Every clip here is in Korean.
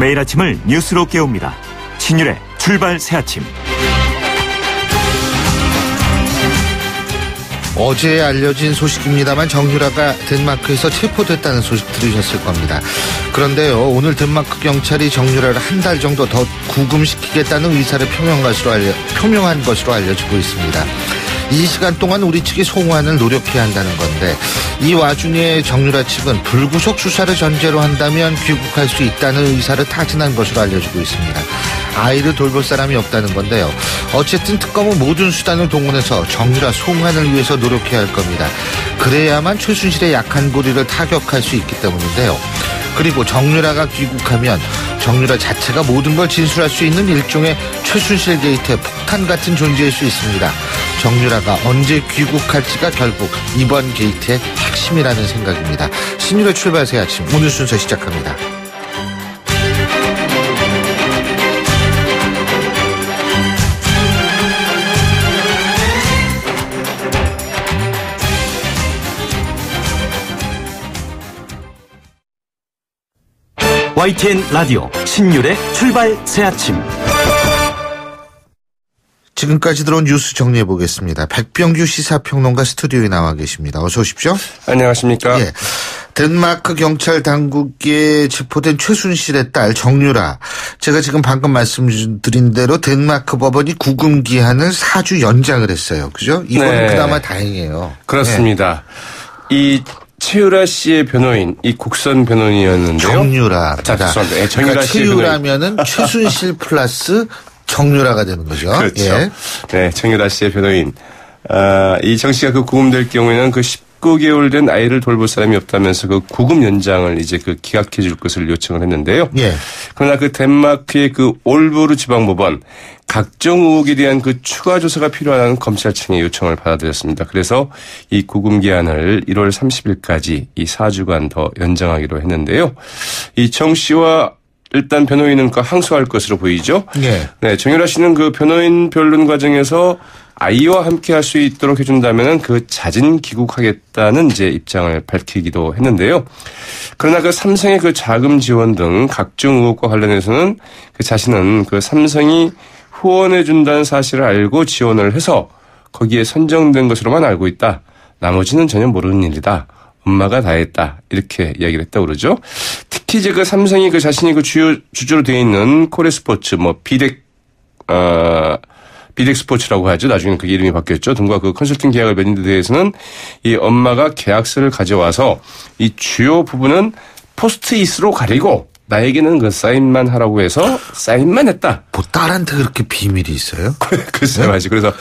매일 아침을 뉴스로 깨웁니다. 신율의 출발 새아침. 어제 알려진 소식입니다만 정유라가 덴마크에서 체포됐다는 소식 들으셨을 겁니다. 그런데요, 오늘 덴마크 경찰이 정유라를 한 달 정도 더 구금시키겠다는 의사를 표명한 것으로 알려지고 있습니다. 이 시간 동안 우리 측이 송환을 노력해야 한다는 건데, 이 와중에 정유라 측은 불구속 수사를 전제로 한다면 귀국할 수 있다는 의사를 타진한 것으로 알려지고 있습니다. 아이를 돌볼 사람이 없다는 건데요. 어쨌든 특검은 모든 수단을 동원해서 정유라 송환을 위해서 노력해야 할 겁니다. 그래야만 최순실의 약한 고리를 타격할 수 있기 때문인데요. 그리고 정유라가 귀국하면 정유라 자체가 모든 걸 진술할 수 있는 일종의 최순실 게이트의 폭탄 같은 존재일 수 있습니다. 정유라가 언제 귀국할지가 결국 이번 게이트의 핵심이라는 생각입니다. 신율의 출발 새 아침, 오늘 순서 시작합니다. YTN 라디오 신율의 출발 새아침. 지금까지 들어온 뉴스 정리해 보겠습니다. 백병규 시사평론가 스튜디오에 나와 계십니다. 어서 오십시오. 안녕하십니까. 예, 덴마크 경찰 당국에 체포된 최순실의 딸 정유라. 제가 지금 방금 말씀드린 대로 덴마크 법원이 구금 기한을 4주 연장을 했어요. 그죠? 이거는 그나마 다행이에요. 그렇습니다. 네. 이 최유라 씨의 변호인, 이 국선 변호인이었는데요. 정유라. 죄송합니다. 예, 정유라 그러니까 최유라면은 최순실 플러스 정유라가 되는 거죠. 그렇죠. 예. 네, 정유라 씨의 변호인. 이 정 씨가 그 구금될 경우에는 그 19개월 된 아이를 돌볼 사람이 없다면서 그 구금 연장을 이제 그 기각해 줄 것을 요청을 했는데요. 예. 그러나 그 덴마크의 그 올보르 지방법원 각종 의혹에 대한 그 추가 조사가 필요하다는 검찰청의 요청을 받아들였습니다. 그래서 이 구금 기한을 1월 30일까지 이 4주간 더 연장하기로 했는데요. 이 정 씨와 일단 변호인은 항소할 것으로 보이죠. 예. 네, 정유라 씨는 그 변호인 변론 과정에서 아이와 함께 할 수 있도록 해준다면은 그 자진 귀국하겠다는 이제 입장을 밝히기도 했는데요. 그러나 그 삼성의 그 자금 지원 등 각종 의혹과 관련해서는 그 자신은 그 삼성이 후원해준다는 사실을 알고 지원을 해서 거기에 선정된 것으로만 알고 있다. 나머지는 전혀 모르는 일이다. 엄마가 다 했다. 이렇게 이야기를 했다고 그러죠. 특히 이제 그 삼성이 그 자신이 그 주주로 되어 있는 코레스포츠, 비덱 스포츠라고 하죠. 나중에는 그 이름이 바뀌었죠. 등과 그 컨설팅 계약을 맺은 데 대해서는 이 엄마가 계약서를 가져와서 이 주요 부분은 포스트잇으로 가리고 나에게는 그 사인만 하라고 해서 사인만 했다. 뭐 딸한테 그렇게 비밀이 있어요? 글쎄요, 맞지. 그래서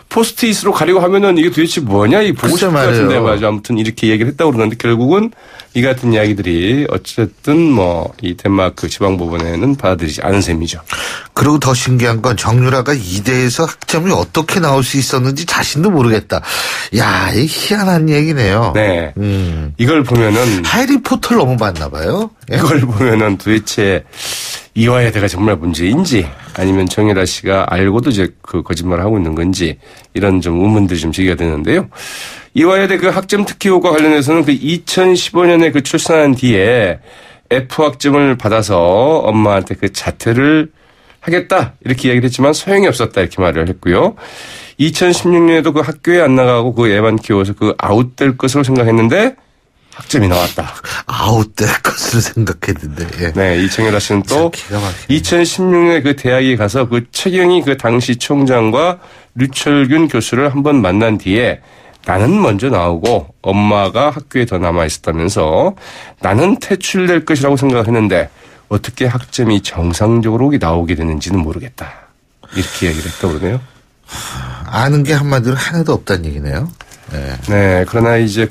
포스트잇으로 가리고 하면은 이게 도대체 뭐냐, 이 보고 싶을 것 같은데, 맞아. 아무튼 이렇게 얘기를 했다고 그러는데 결국은 이 같은 이야기들이 어쨌든 이 덴마크 지방법원에는 받아들이지 않은 셈이죠. 그리고 더 신기한 건 정유라가 이대에서 학점이 어떻게 나올 수 있었는지 자신도 모르겠다. 야, 이 희한한 얘기네요. 네. 이걸 보면은. 해리포터를 너무 봤나 봐요. 예? 이걸 보면은 도대체 이화여대가 정말 문제인지 아니면 정유라 씨가 알고도 이제 그 거짓말을 하고 있는 건지 이런 좀 의문들이 좀 제기가 되는데요. 이화여대 그 학점 특혜 의혹과 관련해서는 그 2015년에 그 출산한 뒤에 F 학점을 받아서 엄마한테 그 자퇴를 하겠다 이렇게 이야기를 했지만 소용이 없었다 이렇게 말을 했고요. 2016년에도 그 학교에 안 나가고 그 애만 키워서 그 아웃될 것으로 생각했는데 학점이 나왔다. 아웃될 것으로 생각했는데. 예. 네, 이 정유라 씨는 또 2016년에 그 대학에 가서 그 최경희 그 당시 총장과 류철균 교수를 한번 만난 뒤에 나는 먼저 나오고 엄마가 학교에 더 남아 있었다면서 나는 퇴출될 것이라고 생각을 했는데 어떻게 학점이 정상적으로 나오게 되는지는 모르겠다. 이렇게 이야기를 했다고 그러네요. 아는 게 한마디로 하나도 없다는 얘기네요. 네. 네. 그러나 이제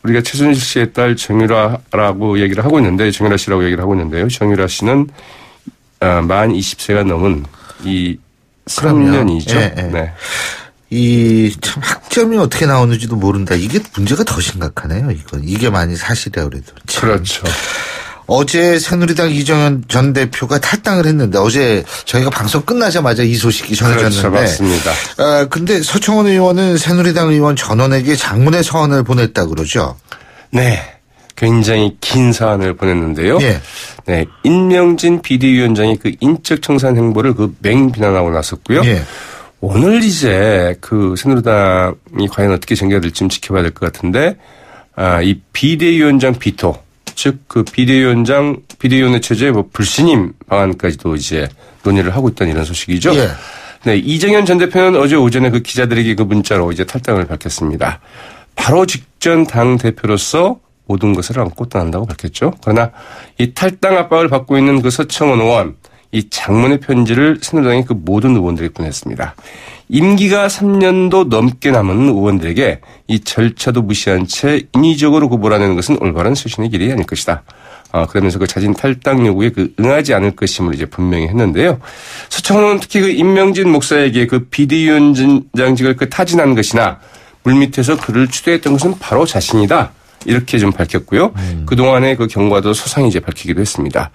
우리가 최순실 씨의 딸 정유라라고 얘기를 하고 있는데, 정유라 씨라고 얘기를 하고 있는데요. 정유라 씨는, 만 20세가 넘은 이 3년이죠. 예, 예. 네. 참 학점이 어떻게 나오는지도 모른다. 이게 문제가 더 심각하네요. 이게 만약 사실이라고 그래도. 그렇죠. 어제 새누리당 이정현 전 대표가 탈당을 했는데 어제 저희가 방송 끝나자마자 이 소식이 전해졌는데. 그렇죠. 맞습니다. 근데 서청원 의원은 새누리당 의원 전원에게 장문의 서한을 보냈다고 그러죠. 네. 굉장히 긴 사안을 보냈는데요. 예. 네, 임명진 비대위원장이 그 인적 청산 행보를 그 맹비난하고 나섰고요. 예. 오늘 이제 그 새누리당이 과연 어떻게 전개가 될지 좀 지켜봐야 될 것 같은데, 이 비대위원장 비토, 즉 그 비대위원회 체제의 뭐 불신임 방안까지도 이제 논의를 하고 있다는 이런 소식이죠. 예. 네, 이정현 전 대표는 어제 오전에 그 기자들에게 그 문자로 이제 탈당을 밝혔습니다. 바로 직전 당 대표로서 모든 것을 안고 떠난다고 밝혔죠. 그러나 이 탈당 압박을 받고 있는 그 서청원 의원, 이 장문의 편지를 새누리당의 그 모든 의원들에게 보냈습니다. 임기가 3년도 넘게 남은 의원들에게 이 절차도 무시한 채 인위적으로 그 몰아내는 것은 올바른 수신의 길이 아닐 것이다. 그러면서 그 자진 탈당 요구에 그 응하지 않을 것임을 이제 분명히 했는데요. 서청원은 특히 그 임명진 목사에게 그 비대위원장직을 그 타진한 것이나 물밑에서 그를 추대했던 것은 바로 자신이다. 이렇게 좀 밝혔고요. 그동안의 그 경과도 소상히 이제 밝히기도 했습니다.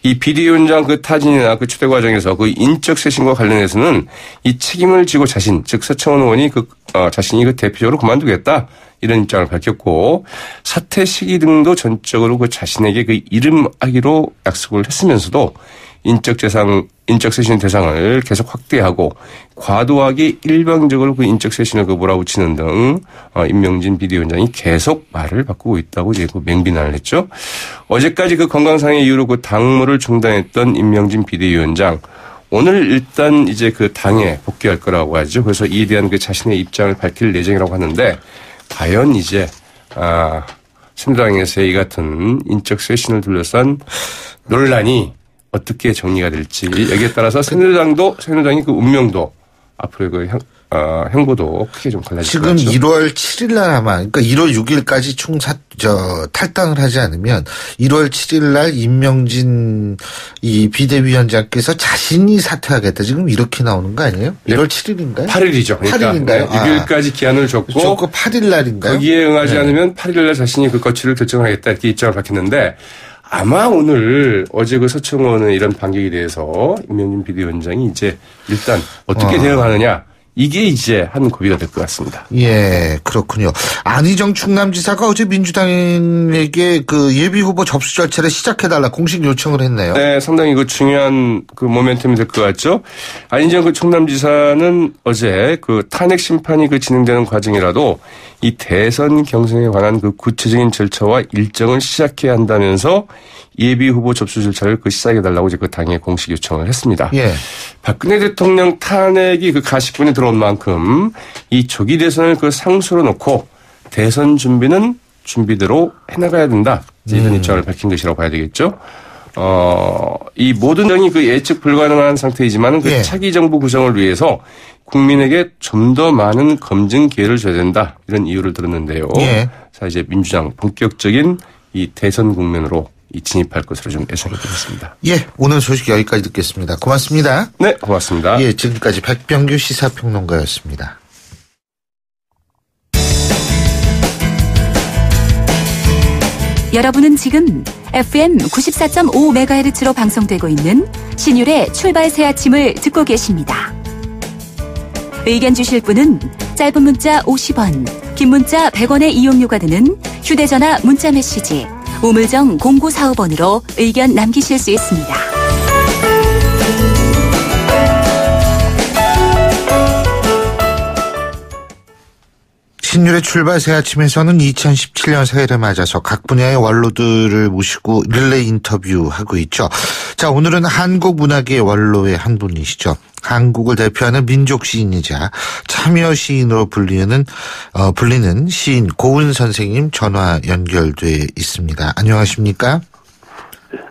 이 비대위원장 그 타진이나 그 추대 과정에서 그 인적 쇄신과 관련해서는 이 책임을 지고 자신, 즉 서청원 의원이 자신이 그 대표적으로 그만두겠다. 이런 입장을 밝혔고 사퇴 시기 등도 전적으로 그 자신에게 그 이름하기로 약속을 했으면서도 인적 쇄신 대상을 계속 확대하고 과도하게 일방적으로 그 인적 쇄신을 그 몰아붙이는 등 임명진 비대위원장이 계속 말을 바꾸고 있다고 이제 그 맹비난을 했죠. 어제까지 그 건강상의 이유로 그 당무를 중단했던 임명진 비대위원장 오늘 일단 이제 그 당에 복귀할 거라고 하죠. 그래서 이에 대한 그 자신의 입장을 밝힐 예정이라고 하는데 과연 이제 새누리당에서 이 같은 인적 쇄신을 둘러싼 논란이 어떻게 정리가 될지 여기에 따라서 새누리당이 그 운명도 앞으로의 그 행보도 크게 좀 달라질 것 같죠. 지금 1월 7일 날 아마 그러니까 1월 6일까지 탈당을 하지 않으면 1월 7일 날 임명진 이 비대위원장께서 자신이 사퇴하겠다. 지금 이렇게 나오는 거 아니에요? 1월 7일인가요? 8일이죠. 그러니까 8일인가요? 6일까지 기한을 줬고 8일 날인가요? 거기에 응하지 않으면 8일 날 자신이 그 거취를 결정하겠다 이렇게 입장을 밝혔는데 아마 오늘 어제 그 서청원의 이런 반격에 대해서 임명진 비대위원장이 이제 일단 어떻게 대응하느냐 이게 이제 한 고비가 될 것 같습니다. 예, 그렇군요. 안희정 충남지사가 어제 민주당에게 그 예비 후보 접수 절차를 시작해달라 공식 요청을 했네요. 네, 상당히 그 중요한 그 모멘텀이 될 것 같죠. 안희정 그 충남지사는 어제 그 탄핵 심판이 그 진행되는 과정이라도 이 대선 경선에 관한 그 구체적인 절차와 일정을 시작해야 한다면서 예비 후보 접수 절차를 그 시작해달라고 이제 그 당에 공식 요청을 했습니다. 예. 박근혜 대통령 탄핵이 그 가시권에 들어온 만큼 이 조기 대선을 그 상수로 놓고 대선 준비는 준비대로 해나가야 된다. 이런 입장을 밝힌 것이라고 봐야 되겠죠. 이 모든 정이 그 예측 불가능한 상태이지만 그 차기 정부 구성을 위해서 국민에게 좀 더 많은 검증 기회를 줘야 된다. 이런 이유를 들었는데요. 자, 이제 민주당 본격적인 이 대선 국면으로 진입할 것으로 좀 예상이 되겠습니다. 예, 오늘 소식 여기까지 듣겠습니다. 고맙습니다. 네, 고맙습니다. 예, 지금까지 백병규 시사평론가였습니다. 여러분은 지금 FM 94.5MHz로 방송되고 있는 신율의 출발 새 아침을 듣고 계십니다. 의견 주실 분은 짧은 문자 50원, 긴 문자 100원의 이용료가 드는 휴대전화 문자 메시지 우물정 0945번으로 의견 남기실 수 있습니다. 신율의 출발 새 아침에서는 2017년 새해를 맞아서 각 분야의 원로들을 모시고 릴레이 인터뷰하고 있죠. 자, 오늘은 한국 문학의 원로의 한 분이시죠. 한국을 대표하는 민족 시인이자 참여 시인으로 불리는 시인 고은 선생님 전화 연결돼 있습니다. 안녕하십니까?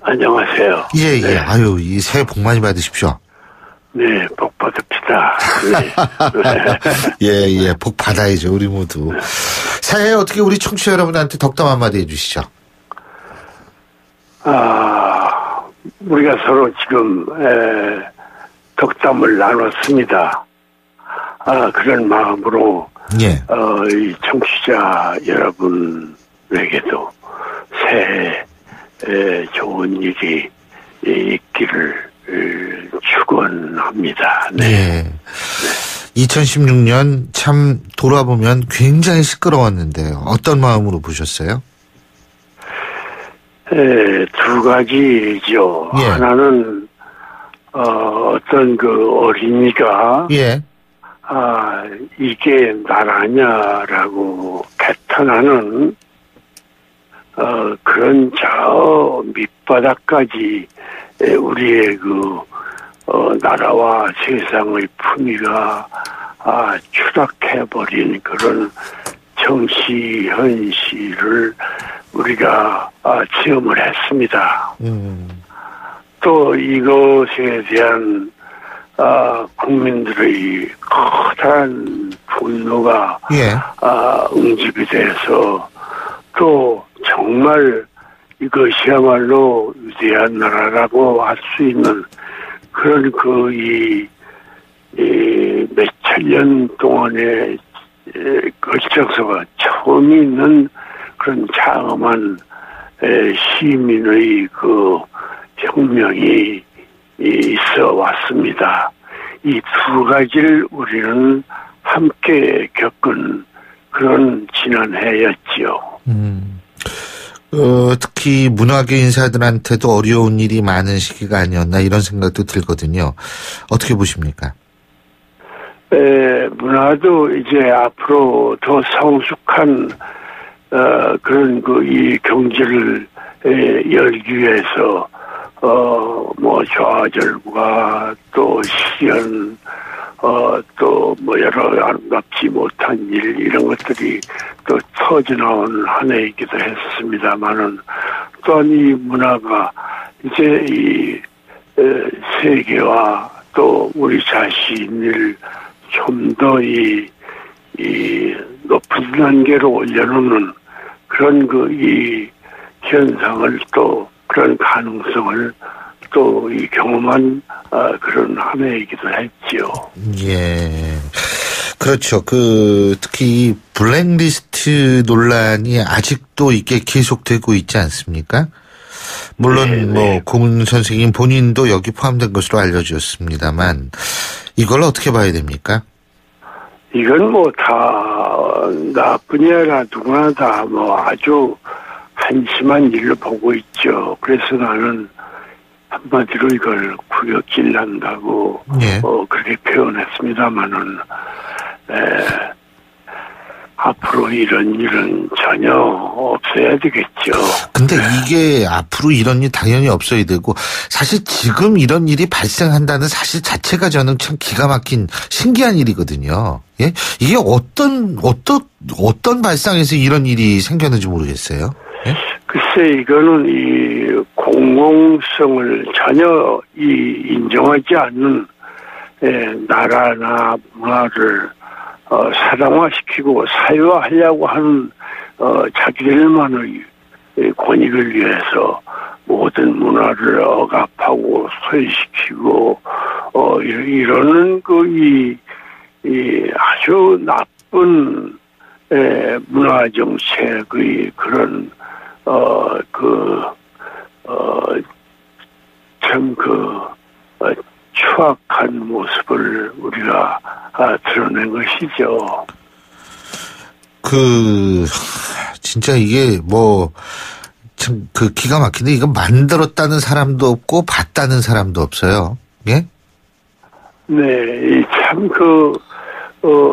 안녕하세요. 예. 네. 아유, 이 새해 복 많이 받으십시오. 네, 복 받읍시다. 네. 예, 복 받아야죠, 우리 모두. 새해 어떻게 우리 청취자 여러분한테 덕담 한마디 해주시죠. 우리가 서로 지금, 덕담을 나눴습니다. 그런 마음으로, 예. 이 청취자 여러분에게도 새해 좋은 일이 있기를 축원합니다. 네. 예. 2016년 참 돌아보면 굉장히 시끄러웠는데요. 어떤 마음으로 보셨어요? 두 가지죠. 예. 하나는 어떤 그 어린이가 예. 이게 나라냐라고 개탄하는 그런 저 밑바닥까지 우리의 그 나라와 세상의 품위가 추락해버린 그런 정치 현실을 우리가 체험을 했습니다. 또 이것에 대한 국민들의 커다란 분노가 예. 응집이 돼서 또 정말 이것이야말로 위대한 나라라고 할 수 있는 그런 몇천 년 동안에 걸쳐서 처음 있는 그런 장엄한 시민의 그 혁명이 있어 왔습니다. 이 두 가지를 우리는 함께 겪은 그런 지난 해였지요. 특히 문화계 인사들한테도 어려운 일이 많은 시기가 아니었나 이런 생각도 들거든요. 어떻게 보십니까? 문화도 이제 앞으로 더 성숙한 그런 이 경제를 열기 위해서 좌절과 또 시연 또 여러 아름답지 못한 일 이런 것들이 또 터져나온 한 해이기도 했습니다만은 또한 이 문화가 이제 이 세계와 또 우리 자신을 좀 더 이 높은 단계로 올려놓는 그런 이 현상을 또 그런 가능성을 또 이 경험한 그런 한 해이기도 했지요. 예. 그렇죠. 특히 이 블랙리스트 논란이 아직도 이게 계속되고 있지 않습니까? 물론 고문 선생님 본인도 여기 포함된 것으로 알려졌습니다만 이걸 어떻게 봐야 됩니까? 이건 다 나뿐이 아니라 누구나 다 아주 한심한 일로 보고 있죠. 그래서 나는 한마디로 이걸 구역질 난다고 예. 그렇게 표현했습니다만은 앞으로 이런 일은 전혀 없어야 되겠죠. 근데 이게 앞으로 이런 일 당연히 없어야 되고 사실 지금 이런 일이 발생한다는 사실 자체가 저는 참 기가 막힌 신기한 일이거든요. 예? 이게 어떤 발상에서 이런 일이 생겼는지 모르겠어요. 예? 글쎄 이거는 이 공공성을 전혀 인정하지 않는 나라나 문화를 사랑화시키고 사회화하려고 하는 자기들만의 권익을 위해서 모든 문화를 억압하고 소외시키고 이러는 아주 나쁜 문화 정책의 그런 추악한 모습을 우리가 드러낸 것이죠. 진짜 이게 참 기가 막히네. 이거 만들었다는 사람도 없고 봤다는 사람도 없어요. 예? 네, 참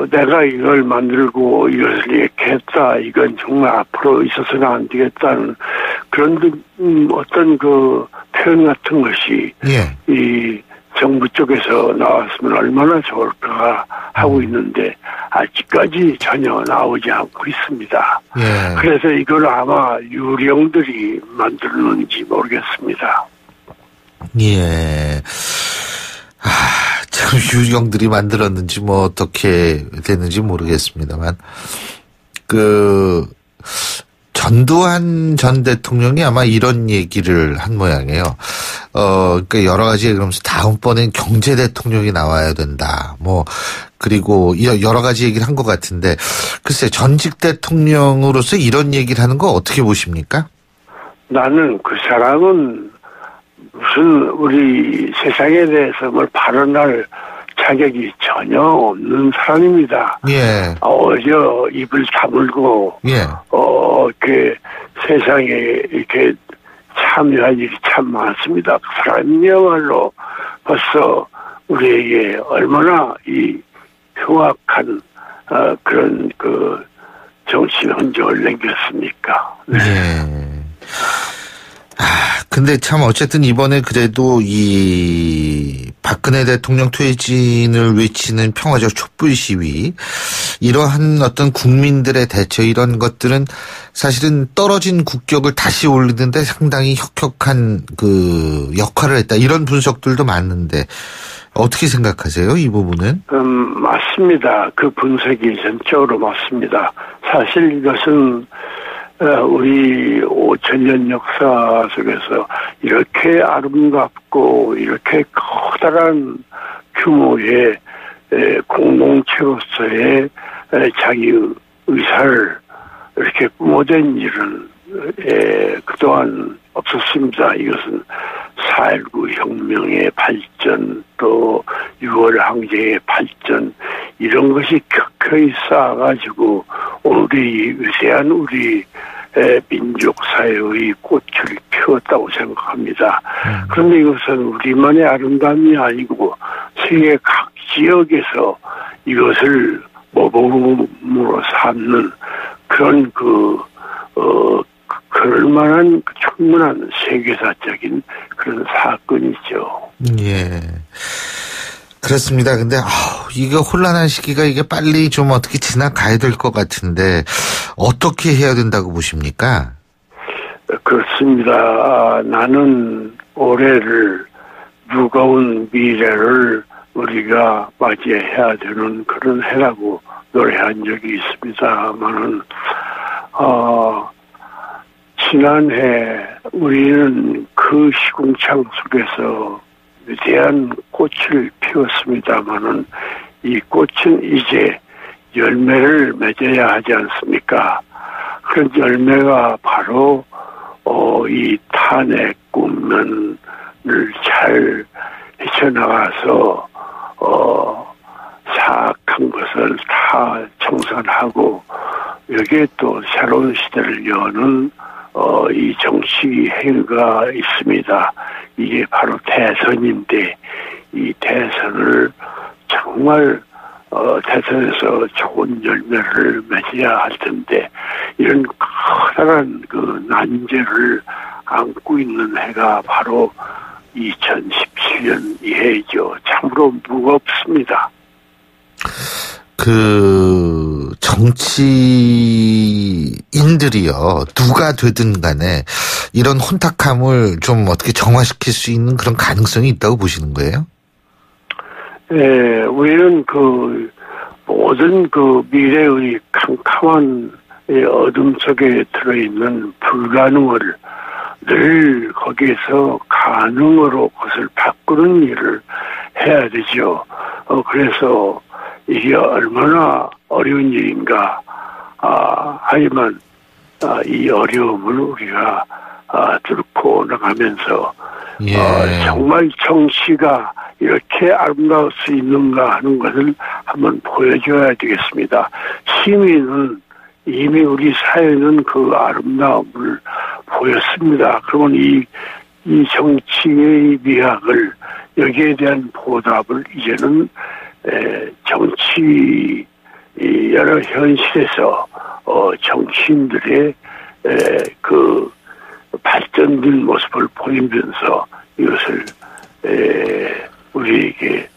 내가 이걸 만들고 이것을 이렇게 했다. 이건 정말 앞으로 있어서는 안 되겠다는 그런 어떤 표현 같은 것이 예. 이 정부 쪽에서 나왔으면 얼마나 좋을까 하고 있는데 아직까지 전혀 나오지 않고 있습니다. 예. 그래서 이걸 아마 유령들이 만들었는지 모르겠습니다. 예. 참 유령들이 만들었는지 어떻게 됐는지 모르겠습니다만 전두환 전 대통령이 아마 이런 얘기를 한 모양이에요. 그러니까 여러 가지 그러면서 다음번엔 경제 대통령이 나와야 된다. 그리고 여러 가지 얘기를 한 것 같은데 글쎄 전직 대통령으로서 이런 얘기를 하는 거 어떻게 보십니까? 나는 그 사람은 무슨 우리 세상에 대해서 발언할 자격이 전혀 없는 사람입니다. 예. 어려 입을 다물고 예. 세상에 이렇게 참여할 일이 참 많습니다. 그 사람이야말로 벌써 우리에게 얼마나 이 흉악한 그런 그 정신 흔적을 남겼습니까? 네. 예. 근데 참 어쨌든 이번에 그래도 이 박근혜 대통령 퇴진을 외치는 평화적 촛불 시위, 이러한 어떤 국민들의 대처, 이런 것들은 사실은 떨어진 국격을 다시 올리는데 상당히 혁혁한 그 역할을 했다, 이런 분석들도 많은데 어떻게 생각하세요, 이 부분은? 맞습니다. 그 분석이 전적으로 맞습니다. 사실 이것은 우리 5,000년 역사 속에서 이렇게 아름답고 이렇게 커다란 규모의 공동체로서의 자기 의사를 이렇게 뿜어댄 일은 그동안 없었습니다. 이것은 4.19 혁명의 발전, 또 6월 항쟁의 발전, 이런 것이 켜켜이 쌓아가지고 우리 위대한 우리 민족 사회의 꽃을 피웠다고 생각합니다. 그런데 이것은 우리만의 아름다움이 아니고 세계 각 지역에서 이것을 모범으로 삼는 그런 그럴 만한 충분한 세계사적인 그런 사건이죠. 예. 그렇습니다. 근데 이거 혼란한 시기가 이게 빨리 좀 어떻게 지나가야 될 것 같은데 어떻게 해야 된다고 보십니까? 그렇습니다. 나는 올해를, 무거운 미래를 우리가 맞이해야 되는 그런 해라고 노래한 적이 있습니다만은 지난해 우리는 그 시궁창 속에서 위대한 꽃을 피웠습니다마는 이 꽃은 이제 열매를 맺어야 하지 않습니까? 그런 열매가 바로 이 탄핵 국면을 잘 헤쳐나가서 사악한 것을 다 청산하고 여기에 또 새로운 시대를 여는 이 정치 행위가 있습니다. 이게 바로 대선인데 이 대선을 정말 대선에서 좋은 열매를 맺어야 할 텐데 이런 커다란 그 난제를 안고 있는 해가 바로 2017년 이 해이죠. 참으로 무겁습니다. 그 정치인들이요, 누가 되든 간에 이런 혼탁함을 좀 어떻게 정화시킬 수 있는 그런 가능성이 있다고 보시는 거예요? 네, 우리는 그 모든 그 미래의 캄캄한 어둠 속에 들어있는 불가능을 늘 거기에서 가능으로 그것을 바꾸는 일을 해야 되죠. 그래서 이게 얼마나 어려운 일인가. 하지만 이 어려움을 우리가 뚫고 나가면서 정말 정치가 이렇게 아름다울 수 있는가 하는 것을 한번 보여줘야 되겠습니다. 시민은 이미 우리 사회는 그 아름다움을 보였습니다. 그러면 이 정치의 미학을, 여기에 대한 보답을 이제는 정치 여러 현실에서 정치인들의 그 발전된 모습을 보이면서 이것을 우리에게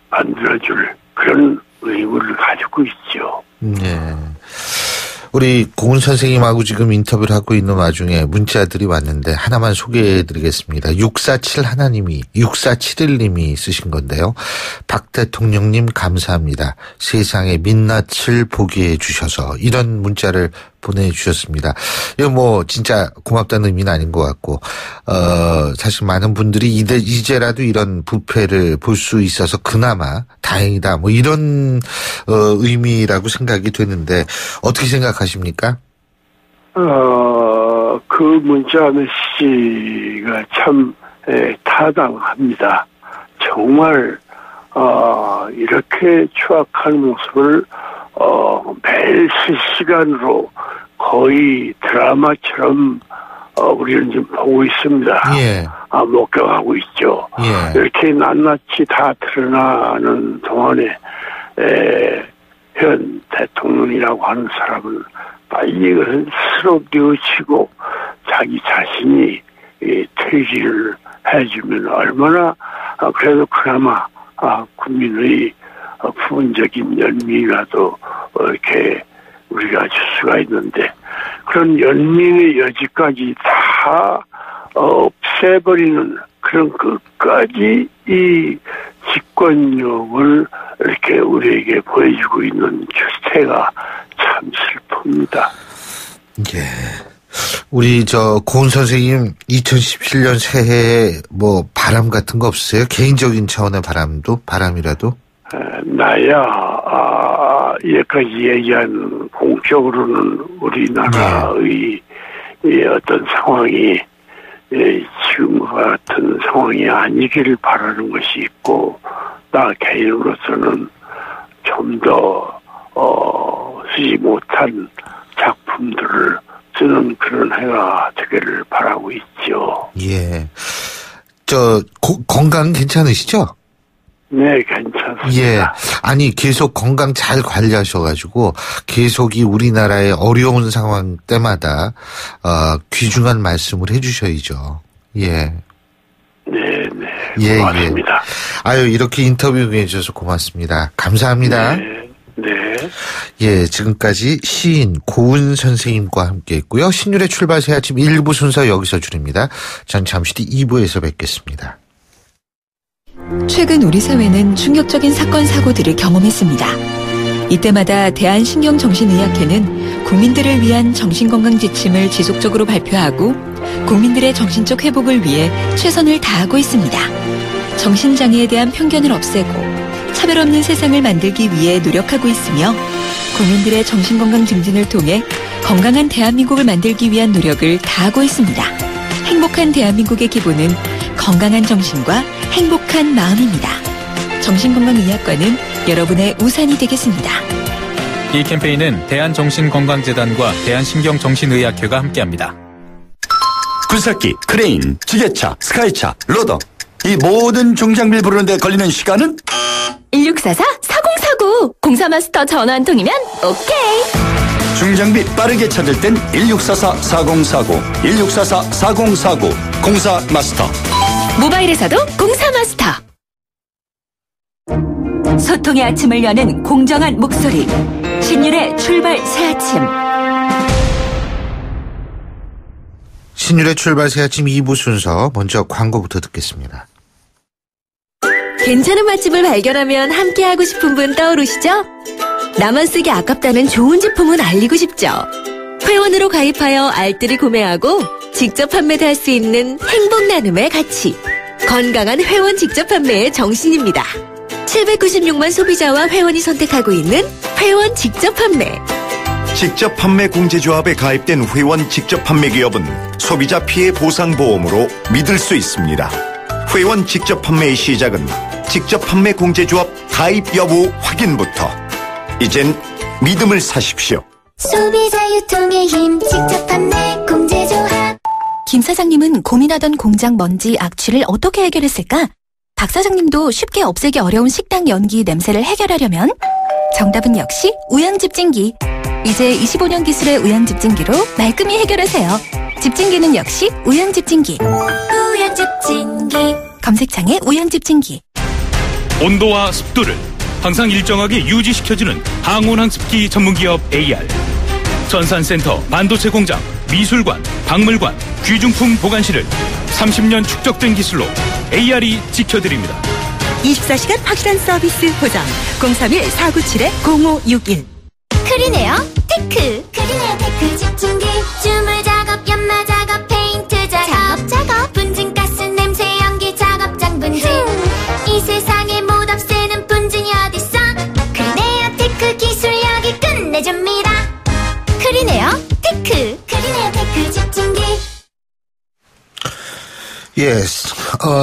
만들어줄 그런 의무를 가지고 있죠. 네. 우리 고은 선생님하고 지금 인터뷰를 하고 있는 와중에 문자들이 왔는데 하나만 소개해드리겠습니다. 647 하나님이, 6471님이 쓰신 건데요. 박 대통령님 감사합니다. 세상의 민낯을 보게 해주셔서, 이런 문자를 보내주셨습니다. 이거 뭐 진짜 고맙다는 의미는 아닌 것 같고, 사실 많은 분들이 이제라도 이런 부패를 볼 수 있어서 그나마 다행이다, 뭐 이런 의미라고 생각이 되는데 어떻게 생각하십니까? 그 문자 메시지가 참 타당합니다. 정말 이렇게 추악한 모습을 매일 실시간으로 거의 드라마처럼 우리는 지금 보고 있습니다. 예. 목격하고 있죠. 예. 이렇게 낱낱이 다 드러나는 동안에 현 대통령이라고 하는 사람은 빨리 이것을 스스로 뉘우치고 자기 자신이 퇴진을 해주면 얼마나 그래도 그나마 국민의 부분적인 연민이라도 이렇게 우리가 줄 수가 있는데 그런 연민의 여지까지 다 없애버리는 그런 끝까지 이 집권력을 이렇게 우리에게 보여주고 있는 추세가 참 슬픕니다. 예. 우리 고은 선생님 2017년 새해에 뭐 바람 같은 거 없으세요? 개인적인 차원의 바람이라도? 나야 여기까지 얘기한 공적으로는 우리나라의 어떤 상황이 지금과 같은 상황이 아니기를 바라는 것이 있고 나 개인으로서는 좀 더 쓰지 못한 작품들을 쓰는 그런 해가 되기를 바라고 있죠. 예. 건강 괜찮으시죠? 네, 괜찮습니다. 예. 아니, 계속 건강 잘 관리하셔가지고, 계속 이 우리나라의 어려운 상황 때마다, 귀중한 말씀을 해주셔야죠. 예. 네. 예, 고맙습니다. 예. 아유, 이렇게 인터뷰 해주셔서 고맙습니다. 감사합니다. 네. 예, 지금까지 시인 고은 선생님과 함께 했고요. 신율의 출발 새 아침 1부 순서 여기서 줄입니다. 전 잠시 뒤 2부에서 뵙겠습니다. 최근 우리 사회는 충격적인 사건 사고들을 경험했습니다. 이때마다 대한신경정신의학회는 국민들을 위한 정신건강 지침을 지속적으로 발표하고 국민들의 정신적 회복을 위해 최선을 다하고 있습니다. 정신장애에 대한 편견을 없애고 차별 없는 세상을 만들기 위해 노력하고 있으며 국민들의 정신건강 증진을 통해 건강한 대한민국을 만들기 위한 노력을 다하고 있습니다. 행복한 대한민국의 기본은 건강한 정신과 행복한 마음입니다. 정신건강의학과는 여러분의 우산이 되겠습니다. 이 캠페인은 대한정신건강재단과 대한신경정신의학회가 함께합니다. 굴삭기, 크레인, 지게차, 스카이차, 로더 이 모든 중장비를 부르는데 걸리는 시간은? 1644-4049 공사마스터 전화 한 통이면 오케이. 중장비 빠르게 찾을 땐 1644-4049 1644-4049 공사마스터. 모바일에서도 공사마스터. 소통의 아침을 여는 공정한 목소리 신율의 출발 새아침. 신율의 출발 새아침 2부 순서 먼저 광고부터 듣겠습니다. 괜찮은 맛집을 발견하면 함께하고 싶은 분 떠오르시죠? 나만 쓰기 아깝다는 좋은 제품은 알리고 싶죠? 회원으로 가입하여 알뜰히 구매하고 직접 판매도 할 수 있는 행복 나눔의 가치. 건강한 회원 직접 판매의 정신입니다. 796만 소비자와 회원이 선택하고 있는 회원 직접 판매. 직접 판매 공제조합에 가입된 회원 직접 판매 기업은 소비자 피해 보상 보험으로 믿을 수 있습니다. 회원 직접 판매의 시작은 직접 판매 공제조합 가입 여부 확인부터. 이젠 믿음을 사십시오. 소비자 유통의 힘 직접 판매 공제조합. 김 사장님은 고민하던 공장 먼지 악취를 어떻게 해결했을까? 박 사장님도 쉽게 없애기 어려운 식당 연기 냄새를 해결하려면 정답은 역시 우양집진기. 이제 25년 기술의 우양집진기로 말끔히 해결하세요. 집진기는 역시 우양집진기. 우양집진기. 검색창에 우양집진기. 온도와 습도를 항상 일정하게 유지시켜주는 항온항습기 전문기업 AR. 전산센터, 반도체 공장, 미술관, 박물관, 귀중품 보관실을 30년 축적된 기술로 AR이 지켜드립니다. 24시간 확실한 서비스 보장. 031-497-0561. 크리네어 테크. 크리네어 테크 집중기. 주물 작업, 연마 작업, 페인트 작업. 분진가스 냄새 연기 작업장 분진. 이 세상에 못 없애는 분진이 어딨어. 크리네어 테크 기술력이 끝내줍니다. 크리네어 테크. 크리네어 테크 집중기. 예,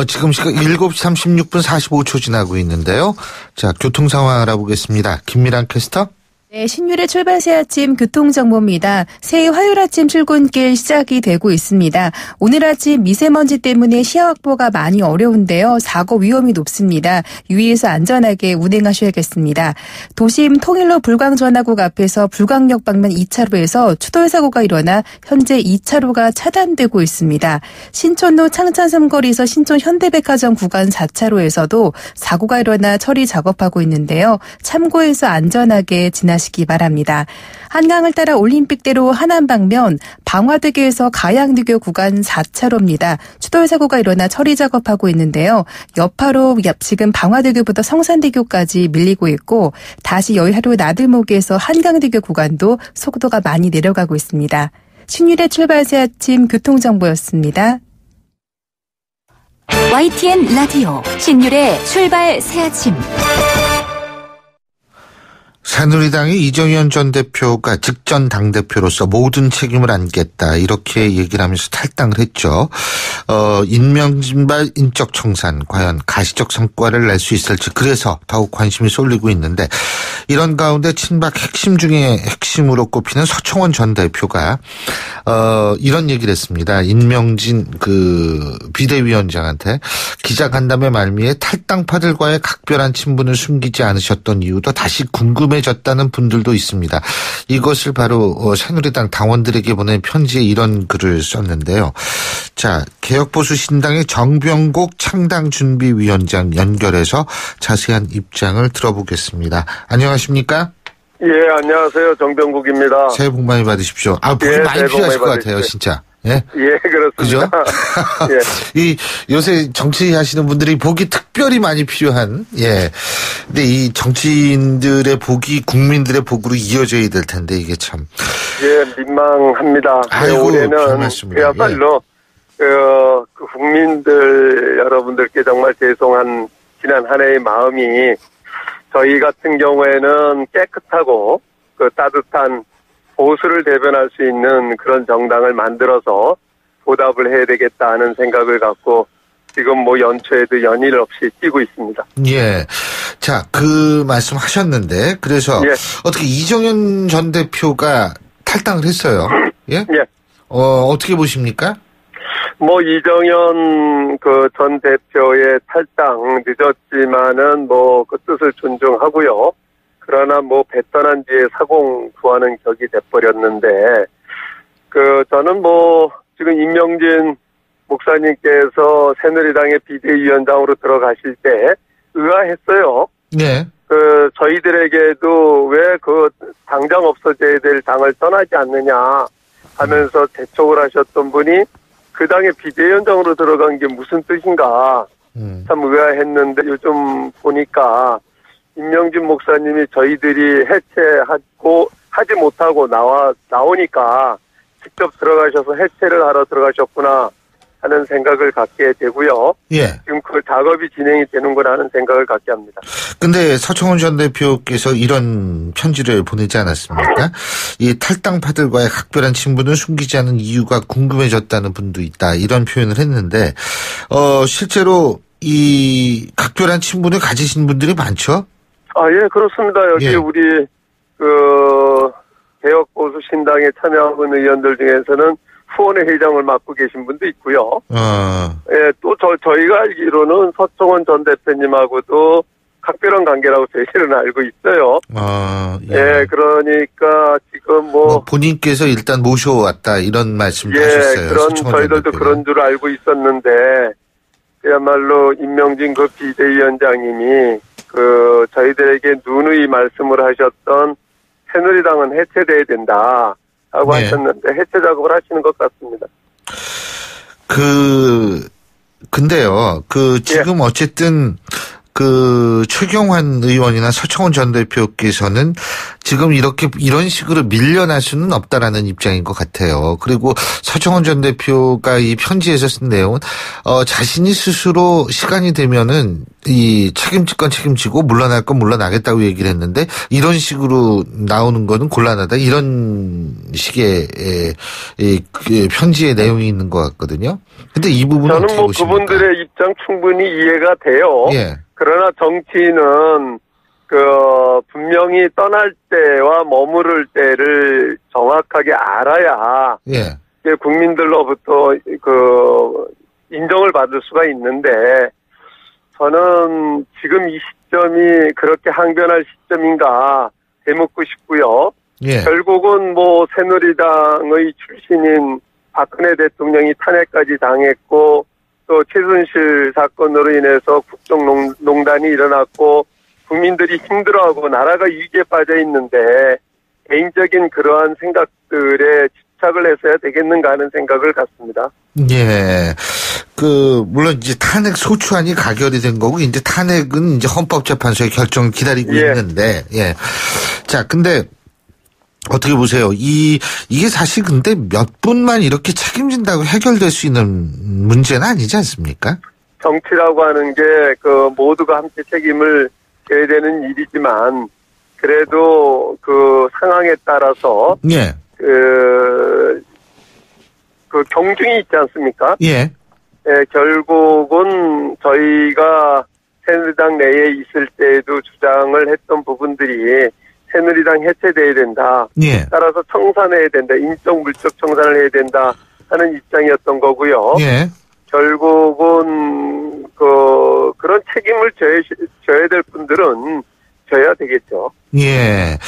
지금 시각 7시 36분 45초 지나고 있는데요. 자, 교통 상황 알아보겠습니다. 김미란 캐스터. 네, 신율의 출발 새 아침 교통정보입니다. 새해 화요일 아침 출근길 시작이 되고 있습니다. 오늘 아침 미세먼지 때문에 시야 확보가 많이 어려운데요. 사고 위험이 높습니다. 유의해서 안전하게 운행하셔야겠습니다. 도심 통일로 불광전화국 앞에서 불광역 방면 2차로에서 추돌 사고가 일어나 현재 2차로가 차단되고 있습니다. 신촌로 창천삼거리에서 신촌 현대백화점 구간 4차로에서도 사고가 일어나 처리 작업하고 있는데요. 참고해서 안전하게 지나시기 바랍니다. 한강을 따라 올림픽대로 하남 방면 방화대교에서 가양대교 구간 4차로입니다. 추돌 사고가 일어나 처리 작업하고 있는데요. 여파로 지금 방화대교부터 성산대교까지 밀리고 있고 다시 여의하로 나들목에서 한강대교 구간도 속도가 많이 내려가고 있습니다. 신율의 출발 새 아침 교통정보였습니다. YTN 라디오 신율의 출발 새 아침. 새누리당의 이정현 전 대표가 직전 당대표로서 모든 책임을 안겠다 이렇게 얘기를 하면서 탈당을 했죠. 인명진발 인적 청산 과연 가시적 성과를 낼 수 있을지 그래서 더욱 관심이 쏠리고 있는데 이런 가운데 친박 핵심 중에 핵심으로 꼽히는 서청원 전 대표가 이런 얘기를 했습니다. 인명진 비대위원장한테 기자간담회 말미에 탈당파들과의 각별한 친분을 숨기지 않으셨던 이유도 다시 궁금해졌다는 분들도 있습니다. 이것을 바로 새누리당 당원들에게 보낸 편지에 이런 글을 썼는데요. 자, 개혁보수 신당의 정병국 창당준비위원장 연결해서 자세한 입장을 들어보겠습니다. 안녕하십니까? 예, 안녕하세요. 정병국입니다. 새해 복 많이 받으십시오. 복이 많이 필요하실 것 같아요, 진짜. 예? 예, 그렇습니다. 그죠? 예. 요새 정치하시는 분들이 복이 특별히 많이 필요한, 예. 근데 이 정치인들의 복이 국민들의 복으로 이어져야 될 텐데, 이게 참. 예, 민망합니다. 아이고, 올해는 그야말로, 국민들 여러분들께 정말 죄송한 지난 한 해의 마음이 저희 같은 경우에는 깨끗하고 따뜻한 보수를 대변할 수 있는 그런 정당을 만들어서 보답을 해야 되겠다는 생각을 갖고 지금 연초에도 연일 없이 뛰고 있습니다. 예. 자, 그 말씀 하셨는데, 그래서 예. 어떻게 이정현 전 대표가 탈당을 했어요. 예? 예. 어떻게 보십니까? 이정현 전 대표의 탈당 늦었지만은 그 뜻을 존중하고요. 그러나 배 떠난 뒤에 사공구하는 격이 돼버렸는데, 저는 지금 임명진 목사님께서 새누리당의 비대위원장으로 들어가실 때 의아했어요. 네. 저희들에게도 왜 당장 없어져야 될 당을 떠나지 않느냐 하면서 재촉을 하셨던 분이 그 당의 비대위원장으로 들어간 게 무슨 뜻인가 참 의아했는데 요즘 보니까 임명진 목사님이 저희들이 해체하고 하지 못하고 나오니까 직접 들어가셔서 해체를 하러 들어가셨구나 하는 생각을 갖게 되고요. 예. 지금 작업이 진행이 되는구나 하는 생각을 갖게 합니다. 근데 서청원 전 대표께서 이런 편지를 보내지 않았습니까? 이 탈당파들과의 각별한 친분을 숨기지 않은 이유가 궁금해졌다는 분도 있다. 이런 표현을 했는데, 실제로 이 각별한 친분을 가지신 분들이 많죠? 예, 그렇습니다. 여기 예. 우리, 개혁보수신당에 참여한 의원들 중에서는 후원회 회장을 맡고 계신 분도 있고요. 예, 또 저희가 알기로는 서청원 전 대표님하고도 각별한 관계라고 저희는 알고 있어요. 예, 그러니까 지금 본인께서 일단 모셔왔다 이런 말씀도 예, 하셨어요. 저희들도 그런 줄 알고 있었는데, 그야말로 임명진 비대위원장님이 저희들에게 누누이 말씀을 하셨던 새누리당은 해체돼야 된다 하고 하셨는데 해체 작업을 하시는 것 같습니다. 근데요, 지금 어쨌든 최경환 의원이나 서청원 전 대표께서는 지금 이런 식으로 밀려날 수는 없다라는 입장인 것 같아요. 그리고 서청원 전 대표가 이 편지에서 쓴 내용은, 자신이 스스로 시간이 되면은 책임질 건 책임지고 물러날 건 물러나겠다고 얘기를 했는데, 이런 식으로 나오는 거는 곤란하다. 이런 식의, 편지의 내용이 있는 것 같거든요. 근데 이 부분은 저는 어떻게 보십니까? 그분들의 입장 충분히 이해가 돼요. 예. 그러나 정치인은 분명히 떠날 때와 머무를 때를 정확하게 알아야 예. 국민들로부터 인정을 받을 수가 있는데 저는 지금 이 시점이 그렇게 항변할 시점인가 되묻고 싶고요. 예. 결국은 새누리당의 출신인 박근혜 대통령이 탄핵까지 당했고 또 최순실 사건으로 인해서 국정농단이 일어났고 국민들이 힘들어하고 나라가 위기에 빠져 있는데 개인적인 그러한 생각들에 집착을 했어야 되겠는가 하는 생각을 갖습니다. 예. 물론 이제 탄핵 소추안이 가결이 된 거고, 이제 탄핵은 이제 헌법재판소의 결정을 기다리고 있는데, 예. 자, 근데, 어떻게 보세요? 이게 사실 근데 몇 분만 이렇게 책임진다고 해결될 수 있는 문제는 아니지 않습니까? 정치라고 하는 게 모두가 함께 책임을 져야 되는 일이지만, 그래도 상황에 따라서, 예. 경중이 있지 않습니까? 예. 예, 결국은 저희가 새누리당 내에 있을 때에도 주장을 했던 부분들이 새누리당 해체돼야 된다. 예. 따라서 청산해야 된다. 인적 물적 청산을 해야 된다 하는 입장이었던 거고요. 예. 결국은 그런 책임을 져야 될 분들은 져야 되겠죠. 예. 예.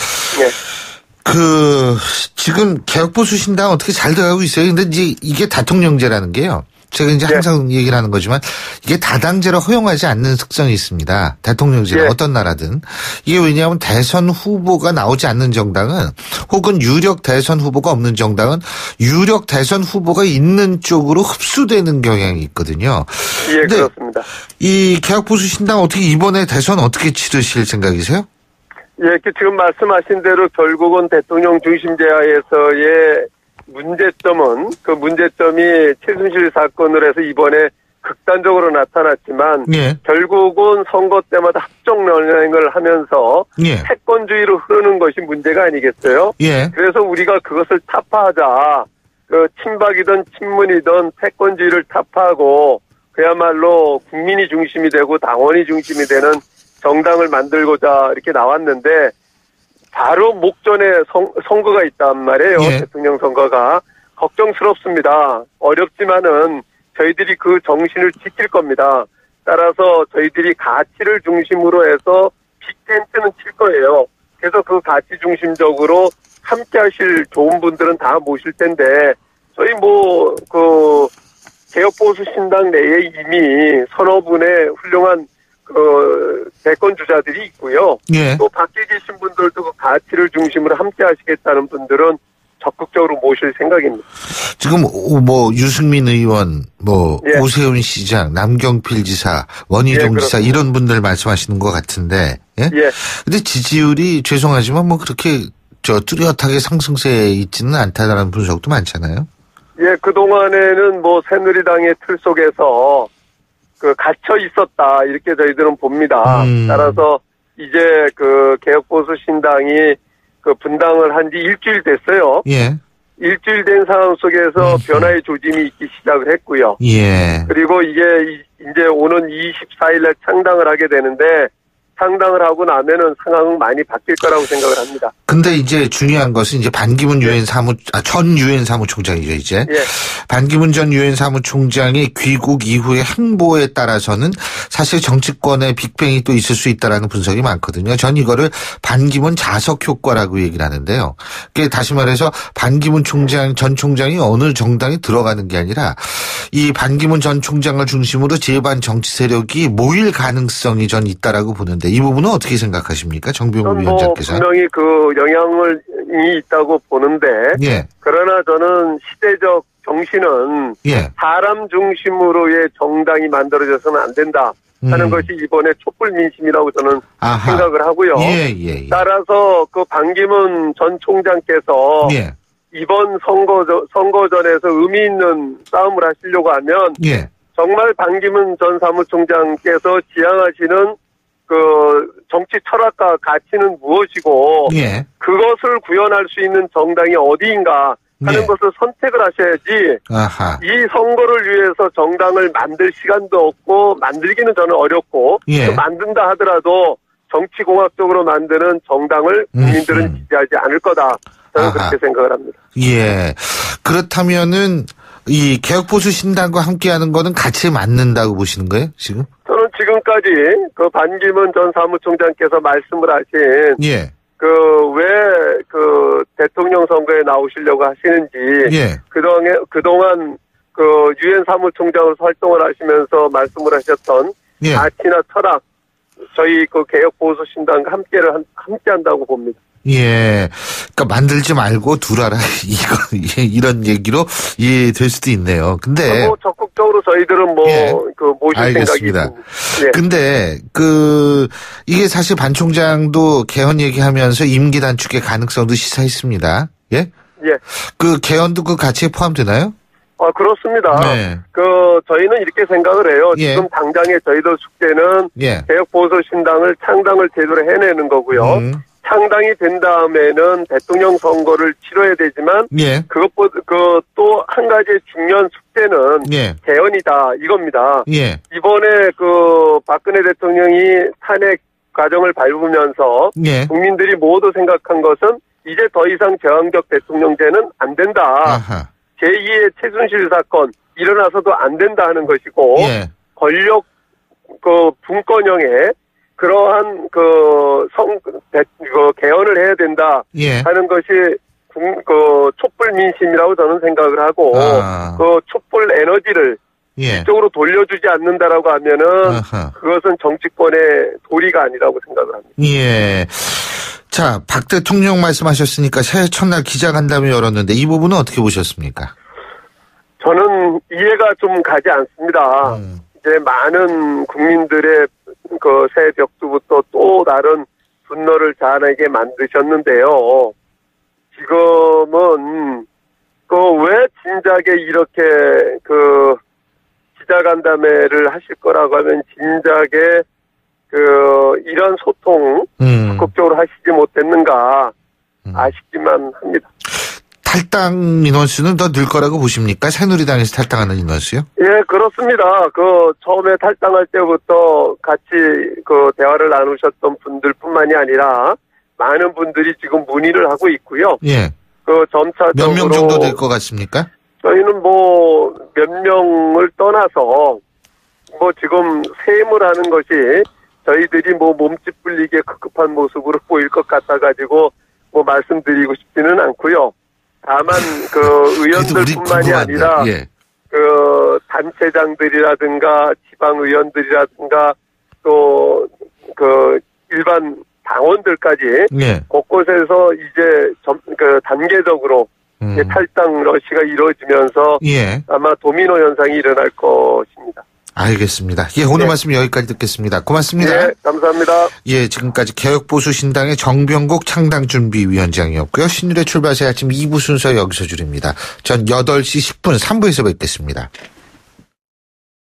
지금 개혁보수 신당 어떻게 잘 돼가고 있어요. 근데 이제 이게 대통령제라는 게요. 제가 이제 항상 얘기를 하는 거지만 이게 다당제를 허용하지 않는 특성이 있습니다. 대통령제는 어떤 나라든. 이게 왜냐하면 대선 후보가 나오지 않는 정당은 혹은 유력 대선 후보가 없는 정당은 유력 대선 후보가 있는 쪽으로 흡수되는 경향이 있거든요. 예, 그렇습니다. 이 개혁보수 신당 어떻게 이번에 대선 어떻게 치르실 생각이세요? 예, 지금 말씀하신 대로 결국은 대통령 중심제하에서의 문제점은 문제점이 최순실 사건으로 해서 이번에 극단적으로 나타났지만 결국은 선거 때마다 합종 연행을 하면서 패권주의로 흐르는 것이 문제가 아니겠어요? 그래서 우리가 그것을 타파하자. 친박이든 친문이든 패권주의를 타파하고 그야말로 국민이 중심이 되고 당원이 중심이 되는 정당을 만들고자 이렇게 나왔는데 바로 목전에 선거가 있단 말이에요. 대통령 선거가. 걱정스럽습니다. 어렵지만은 저희들이 그 정신을 지킬 겁니다. 따라서 저희들이 가치를 중심으로 해서 빅텐트는 칠 거예요. 그래서 그 가치 중심적으로 함께 하실 좋은 분들은 다 모실 텐데 저희 개혁보수 신당 내에 이미 서너 분의 훌륭한 대권 주자들이 있고요. 또 밖에 계신 분들도 그 가치를 중심으로 함께 하시겠다는 분들은 적극적으로 모실 생각입니다. 지금 유승민 의원, 오세훈 시장, 남경필 지사, 원희룡 지사 이런 분들 말씀하시는 것 같은데, 근데 지지율이 죄송하지만 그렇게 뚜렷하게 상승세에 있지는 않다라는 분석도 많잖아요. 예, 그 동안에는 새누리당의 틀 속에서 갇혀 있었다 이렇게 저희들은 봅니다. 따라서 이제 개혁보수 신당이 분당을 한 지 일주일 됐어요. 일주일 된 상황 속에서 변화의 조짐이 있기 시작을 했고요. 그리고 이게 이제 오는 24일에 창당을 하게 되는데 창당을 하고 나면은 상황은 많이 바뀔 거라고 생각을 합니다. 근데 이제 중요한 것은 이제 반기문 전 유엔 사무총장이죠, 이제. 반기문 전 유엔 사무총장의 귀국 이후의 행보에 따라서는 사실 정치권의 빅뱅이 또 있을 수 있다라는 분석이 많거든요. 전 이거를 반기문 자석 효과라고 얘기를 하는데요. 그게 다시 말해서 반기문 전 총장이 어느 정당에 들어가는 게 아니라 이 반기문 전 총장을 중심으로 제반 정치 세력이 모일 가능성이 전 있다라고 보는데 이 부분은 어떻게 생각하십니까? 정병호 위원장께서. 분명히 영향이 있다고 보는데 그러나 저는 시대적 정신은 사람 중심으로의 정당이 만들어져서는 안 된다 하는 것이 이번에 촛불 민심이라고 저는 생각을 하고요. 따라서 반기문 전 총장께서 이번 선거전에서 의미 있는 싸움을 하시려고 하면 정말 반기문 전 사무총장께서 지향하시는 정치 철학과 가치는 무엇이고 그것을 구현할 수 있는 정당이 어디인가 하는 것을 선택을 하셔야지 이 선거를 위해서 정당을 만들 시간도 없고 만들기는 저는 어렵고 만든다 하더라도 정치공학적으로 만드는 정당을 국민들은 지지하지 않을 거다. 저는 그렇게 생각을 합니다. 예. 그렇다면은 이 개혁보수신당과 함께하는 거는 같이 맞는다고 보시는 거예요, 지금? 저는 지금까지 그 반기문 전 사무총장께서 말씀을 하신 예. 왜 대통령 선거에 나오시려고 하시는지 예. 그동안 유엔 사무총장으로 활동을 하시면서 말씀을 하셨던 예. 가치나 철학 저희 개혁보수신당과 함께한다고 봅니다. 예. 그러니까 만들지 말고 두라라. 이런 얘기로 이해될 수도 있네요. 근데. 적극적으로 저희들은 모실 알겠습니다. 생각이 있습니다. 예. 근데, 이게 사실 반 총장도 개헌 얘기하면서 임기 단축의 가능성도 시사했습니다. 예? 예. 개헌도 그 가치에 포함되나요? 그렇습니다. 네. 저희는 이렇게 생각을 해요. 예. 지금 당장의 저희들 숙제는 예. 개혁보수신당을 창당을 제대로 해내는 거고요. 창당이 된 다음에는 대통령 선거를 치러야 되지만 예. 그것보다 또 한 가지 중요한 숙제는 예. 개헌이다 이겁니다. 예. 이번에 박근혜 대통령이 탄핵 과정을 밟으면서 예. 국민들이 모두 생각한 것은 이제 더 이상 제왕적 대통령제는 안 된다. 아하. 제2의 최순실 사건 일어나서도 안 된다 하는 것이고 예. 권력 분권형에 그러한 개헌을 해야 된다 예. 하는 것이 촛불 민심이라고 저는 생각을 하고 촛불 에너지를 예. 이쪽으로 돌려주지 않는다라고 하면은 그것은 정치권의 도리가 아니라고 생각을 합니다. 예. 자, 박 대통령 말씀하셨으니까 새해 첫날 기자간담회 열었는데 이 부분은 어떻게 보셨습니까? 저는 이해가 좀 가지 않습니다. 이제 많은 국민들의 새해 벽두부터 또 다른 분노를 자아내게 만드셨는데요. 지금은 왜 진작에 이렇게 기자간담회를 하실 거라고 하면 진작에 이런 소통 적극적으로 하시지 못했는가 아쉽기만 합니다. 탈당 인원수는 더 늘 거라고 보십니까? 새누리당에서 탈당하는 인원수요? 예, 그렇습니다. 처음에 탈당할 때부터 같이 대화를 나누셨던 분들뿐만이 아니라 많은 분들이 지금 문의를 하고 있고요. 예. 점차적으로 몇 명 정도 될 것 같습니까? 저희는 몇 명을 떠나서 지금 세임을 하는 것이 저희들이 몸집 불리게 급급한 모습으로 보일 것 같아가지고 말씀드리고 싶지는 않고요. 다만 의원들뿐만이 아니라 예. 단체장들이라든가 지방 의원들이라든가 또 일반 당원들까지 예. 곳곳에서 이제 단계적으로 탈당 러시가 이루어지면서 예. 아마 도미노 현상이 일어날 것입니다. 알겠습니다. 예, 오늘 말씀 여기까지 듣겠습니다. 고맙습니다. 네, 감사합니다. 예, 지금까지 개혁보수신당의 정병국 창당준비위원장이었고요. 신율의 출발새 아침 2부 순서 여기서 줄입니다. 전 8시 10분 3부에서 뵙겠습니다.